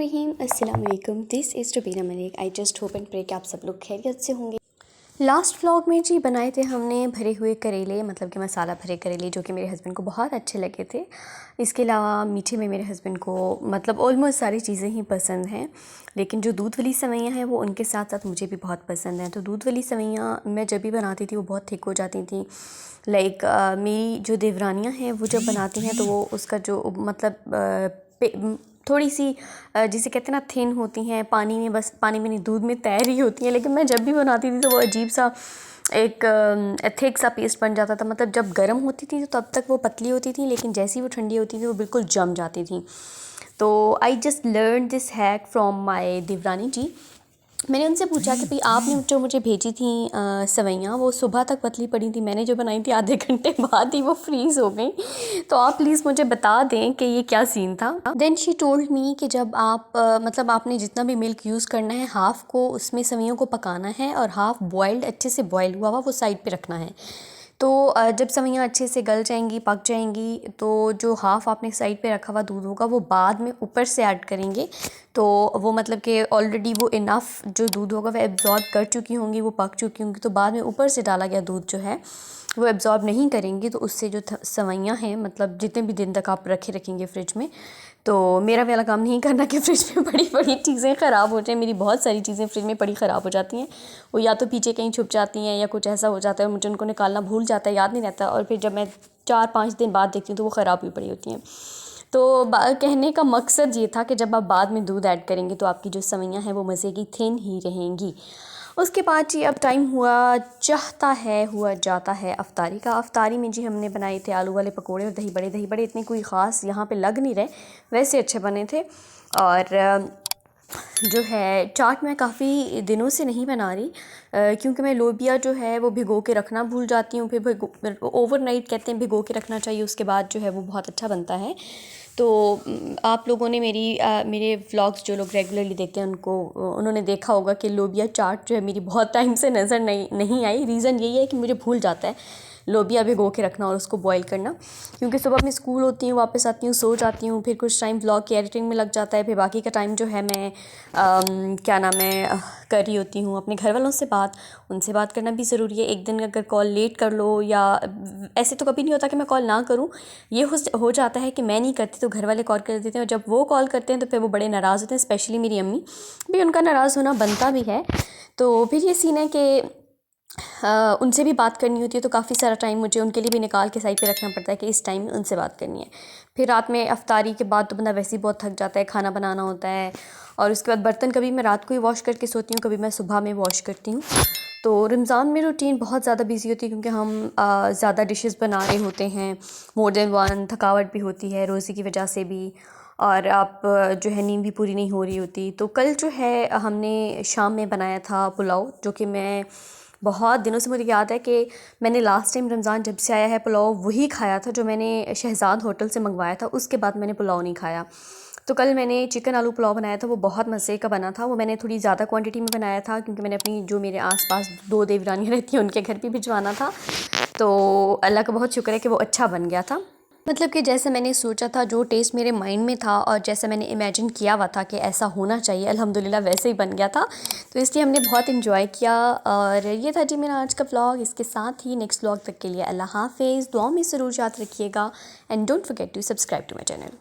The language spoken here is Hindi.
रहीम अस्सलाम वालेकुम। This is Rubina Malik. I just hope and pray कि आप सब लोग खैरियत से होंगे। लास्ट व्लॉग में जी बनाए थे हमने भरे हुए करेले, मतलब कि मसाला भरे करेले, जो कि मेरे हस्बैंड को बहुत अच्छे लगे थे। इसके अलावा मीठे में मेरे हस्बैंड को मतलब ऑलमोस्ट सारी चीज़ें ही पसंद हैं, लेकिन जो दूध वाली सवैयाँ हैं वो उनके साथ साथ मुझे भी बहुत पसंद हैं। तो दूध वाली सवैयाँ मैं जब भी बनाती थी वो बहुत थिक हो जाती थी। लाइक मेरी जो देवरानियाँ हैं वो जब बनाती हैं तो वो उसका जो मतलब थोड़ी सी जिसे कहते हैं ना थिन होती हैं, पानी में, बस पानी में नहीं दूध में तैर रही होती हैं। लेकिन मैं जब भी बनाती थी तो वो अजीब सा एक थिक सा पेस्ट बन जाता था। मतलब जब गर्म होती थी तो तब तक वो पतली होती थी, लेकिन जैसे ही वो ठंडी होती थी वो बिल्कुल जम जाती थी। तो I just learn this hack from my देवरानी जी। मैंने उनसे पूछा कि भाई आपने जो मुझे भेजी थी सवैयाँ वो सुबह तक पतली पड़ी थी, मैंने जो बनाई थी आधे घंटे बाद ही वो फ्रीज़ हो गई, तो आप प्लीज़ मुझे बता दें कि ये क्या सीन था। देन शी टोल्ड मी कि जब आप मतलब आपने जितना भी मिल्क यूज़ करना है, हाफ़ को उसमें सवैयों को पकाना है और हाफ़ बॉइल्ड, अच्छे से बॉयल हुआ वो साइड पर रखना है। तो जब सवैयाँ अच्छे से गल जाएंगी, पक जाएंगी, तो जो हाफ़ आपने साइड पे रखा हुआ दूध होगा वो बाद में ऊपर से ऐड करेंगे। तो वो मतलब कि ऑलरेडी वो इनफ जो दूध होगा वो एब्ज़ॉर्ब कर चुकी होंगी, वो पक चुकी होंगी, तो बाद में ऊपर से डाला गया दूध जो है वो एब्ज़ॉर्ब नहीं करेंगी। तो उससे जो सवैयाँ हैं, मतलब जितने भी दिन तक आप रखेंगे फ्रिज में, तो मेरा वाला काम नहीं करना कि फ्रिज में बड़ी बड़ी चीज़ें ख़राब हो जाएं। मेरी बहुत सारी चीज़ें फ्रिज में पड़ी ख़राब हो जाती हैं, वो या तो पीछे कहीं छुप जाती हैं या कुछ ऐसा हो जाता है, मुझे उनको निकालना भूल जाता है, याद नहीं रहता, और फिर जब मैं 4-5 दिन बाद देखती हूँ तो वो ख़राब हुई पड़ी होती हैं। तो कहने का मकसद ये था कि जब आप बाद में दूध ऐड करेंगे तो आपकी जो सवैयाँ हैं वो मज़े की थिन ही रहेंगी। उसके बाद जी अब टाइम हुआ जाता है अफ्तारी का। अफ्तारी में जी हमने बनाए थे आलू वाले पकोड़े और दही बड़े। दही बड़े इतने कोई ख़ास यहाँ पे लग नहीं रहे, वैसे अच्छे बने थे। और जो है चाट मैं काफ़ी दिनों से नहीं बना रही, क्योंकि मैं लोबिया जो है वो भिगो के रखना भूल जाती हूँ। फिर ओवरनाइट कहते हैं भिगो के रखना चाहिए, उसके बाद जो है वो बहुत अच्छा बनता है। तो आप लोगों ने मेरे व्लॉग्स जो लोग रेगुलरली देखते हैं उन्होंने देखा होगा कि लोबिया चाट जो है मेरी बहुत टाइम से नज़र नहीं आई। रीज़न यही है कि मुझे भूल जाता है लोबिया भिगो के रखना और उसको बॉईल करना, क्योंकि सुबह मैं स्कूल होती हूँ, वापस आती हूँ, सो जाती हूँ, फिर कुछ टाइम व्लॉग की एडिटिंग में लग जाता है, फिर बाकी का टाइम जो है मैं क्या नाम है कर रही होती हूँ अपने घर वालों से बात। उनसे बात करना भी ज़रूरी है। एक दिन अगर कॉल लेट कर लो, या ऐसे तो कभी नहीं होता कि मैं कॉल ना करूँ, ये हो जाता है कि मैं नहीं करती तो घर वाले कॉल कर देते हैं, और जब वो कॉल करते हैं तो फिर वो बड़े नाराज़ होते हैं, स्पेशली मेरी अम्मी भी। उनका नाराज़ होना बनता भी है। तो फिर ये सीन है कि उनसे भी बात करनी होती है, तो काफ़ी सारा टाइम मुझे उनके लिए भी निकाल के साइड पे रखना पड़ता है कि इस टाइम उनसे बात करनी है। फिर रात में अफ्तारी के बाद तो बंदा वैसे ही बहुत थक जाता है, खाना बनाना होता है, और उसके बाद बर्तन कभी मैं रात को ही वॉश करके सोती हूँ, कभी मैं सुबह में वॉश करती हूँ। तो रमज़ान में रूटीन बहुत ज़्यादा बिजी होती है, क्योंकि हम ज़्यादा डिशेस बना रहे होते हैं, मोर देन वन, थकावट भी होती है रोज़े की वजह से भी, और आप जो है नींद भी पूरी नहीं हो रही होती। तो कल जो है हमने शाम में बनाया था पुलाव, जो कि मैं बहुत दिनों से, मुझे याद है कि मैंने लास्ट टाइम रमज़ान जब से आया है पुलाव वही खाया था जो मैंने शहज़ाद होटल से मंगवाया था, उसके बाद मैंने पुलाव नहीं खाया। तो कल मैंने चिकन आलू पुलाव बनाया था, वो बहुत मज़े का बना था। वो मैंने थोड़ी ज़्यादा क्वांटिटी में बनाया था, क्योंकि मैंने अपनी जो मेरे आसपास 2 देवरानियाँ रहती हैं उनके घर भी भिजवाना था। तो अल्लाह का बहुत शुक्र है कि वो अच्छा बन गया था। मतलब कि जैसे मैंने सोचा था, जो टेस्ट मेरे माइंड में था और जैसे मैंने इमेजिन किया हुआ था कि ऐसा होना चाहिए, अल्हम्दुलिल्लाह वैसे ही बन गया था। तो इसलिए हमने बहुत इन्जॉय किया। और ये था जी मेरा आज का व्लॉग। इसके साथ ही नेक्स्ट व्लॉग तक के लिए अल्लाह हाफ़िज़। दुआ में ज़रूर याद रखिएगा, and don't forget to subscribe to my channel.